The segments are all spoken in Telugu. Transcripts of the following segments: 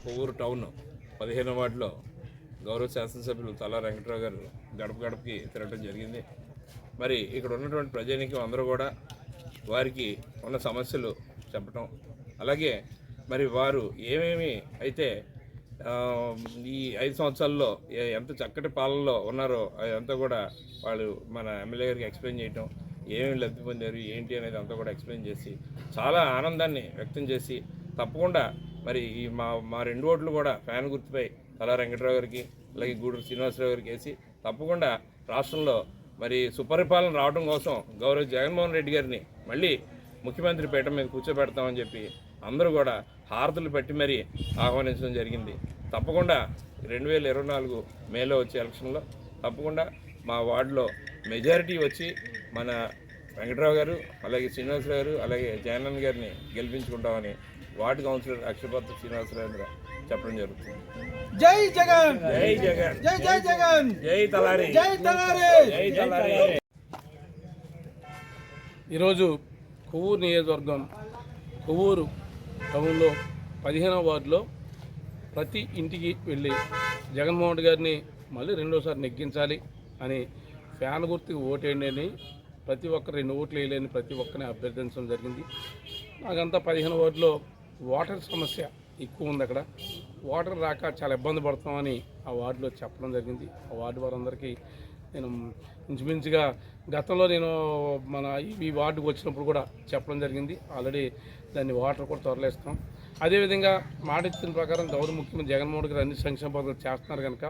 కొవ్వూరు టౌన్ 15వ వార్డులో గౌరవ శాసనసభ్యులు తలా వెంకట్రావు గారు గడప గడపకి తిరగడం జరిగింది. మరి ఇక్కడ ఉన్నటువంటి ప్రజానీకం అందరూ కూడా వారికి ఉన్న సమస్యలు చెప్పటం, అలాగే మరి వారు ఏమేమి అయితే ఈ 5 సంవత్సరాల్లో ఎంత చక్కటి పాలనలో ఉన్నారో అదంతా కూడా వాళ్ళు మన ఎమ్మెల్యే గారికి ఎక్స్ప్లెయిన్ చేయటం, ఏమేమి లబ్ధి పొందారు ఏంటి అనేది అంతా కూడా ఎక్స్ప్లెయిన్ చేసి చాలా ఆనందాన్ని వ్యక్తం చేసి తప్పకుండా మరి ఈ మా 2 ఓట్లు కూడా ఫ్యాన్ గుర్తుపై తలా వెంకట్రావు గారికి అలాగే గూడూరు శ్రీనివాసరావు గారికి వేసి తప్పకుండా రాష్ట్రంలో మరి సుపరిపాలన రావడం కోసం గౌరవ జగన్మోహన్ రెడ్డి గారిని మళ్ళీ ముఖ్యమంత్రి పీఠం మీద కూర్చోబెడతామని చెప్పి అందరూ కూడా హారతులు పెట్టి మరీ ఆహ్వానించడం జరిగింది. తప్పకుండా 2024 మేలో వచ్చే ఎలక్షన్లో తప్పకుండా మా వార్డులో మెజారిటీ వచ్చి మన వెంకట్రావు గారు అలాగే శ్రీనివాసరావు గారు అలాగే జగనన్న గారిని గెలిపించుకుంటామని వార్డు కౌన్సిలర్ అక్షరపత్ర శ్రీనివాసరావు చెప్పడం జరుగుతుంది. జై జగన్, జై జగన్, జై జై జగన్, జై తలారి, జై తలారి, జై తలారి. ఈరోజు కొవ్వూరు నియోజకవర్గం కొవ్వూరు టౌన్లో 15వ వార్డులో ప్రతి ఇంటికి వెళ్ళి జగన్మోహన్ గారిని మళ్ళీ 2వసారి నెగ్గించాలి అని ఫ్యాన్ గుర్తుకి ఓటేయండి అని ప్రతి ఒక్కరు 2 ఓట్లు వేయలేని ప్రతి ఒక్కరిని అభ్యర్థించడం జరిగింది. నాకంతా 15వ వార్డులో వాటర్ సమస్య ఎక్కువ ఉంది. అక్కడ వాటర్ రాక చాలా ఇబ్బంది పడుతున్నామని ఆ వార్డులో చెప్పడం జరిగింది. ఆ వార్డు వారందరికీ నేను ఇంచుమించుగా గతంలో నేను మన ఈ వార్డుకు వచ్చినప్పుడు కూడా చెప్పడం జరిగింది. ఆల్రెడీ దాన్ని వాటర్ కూడా తొరలేస్తాం. అదేవిధంగా మాట ఇచ్చిన ప్రకారం గౌరవ ముఖ్యమంత్రి జగన్మోహన్ గారు అన్ని సంక్షేమ పథకాలు చేస్తున్నారు కనుక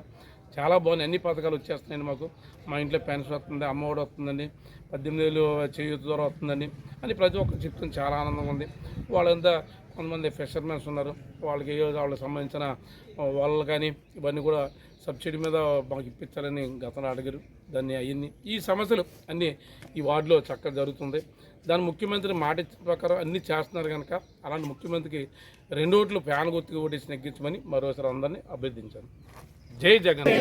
చాలా బాగున్నాయి. అన్ని పథకాలు వచ్చేస్తున్నాయండి. మాకు మా ఇంట్లో పెన్షన్ వస్తుంది, అమ్మఒడి వస్తుందండి, 18 ఏళ్ళు చేయూత ద్వారా వస్తుందండి అని ప్రతి ఒక్కరు చెప్తుంది. చాలా ఆనందంగా ఉంది. వాళ్ళంతా కొంతమంది ఫిషర్మెన్స్ ఉన్నారు, వాళ్ళకి వాళ్ళకి సంబంధించిన వాళ్ళు కానీ ఇవన్నీ కూడా సబ్సిడీ మీద మాకు ఇప్పించాలని గతంలో అడిగారు. దాన్ని అయ్యింది. ఈ సమస్యలు అన్నీ ఈ వార్డులో చక్కగా జరుగుతుంది. దాని ముఖ్యమంత్రి మాట ఇచ్చిన ప్రకారం అన్నీ చేస్తున్నారు కనుక అలాంటి ముఖ్యమంత్రికి 2 ఓట్లు ఫ్యాన్ గుర్తుకు ఓటేసి నెగ్గించమని మరోసారి అందరినీ అభ్యర్థించాను. జై జగన్.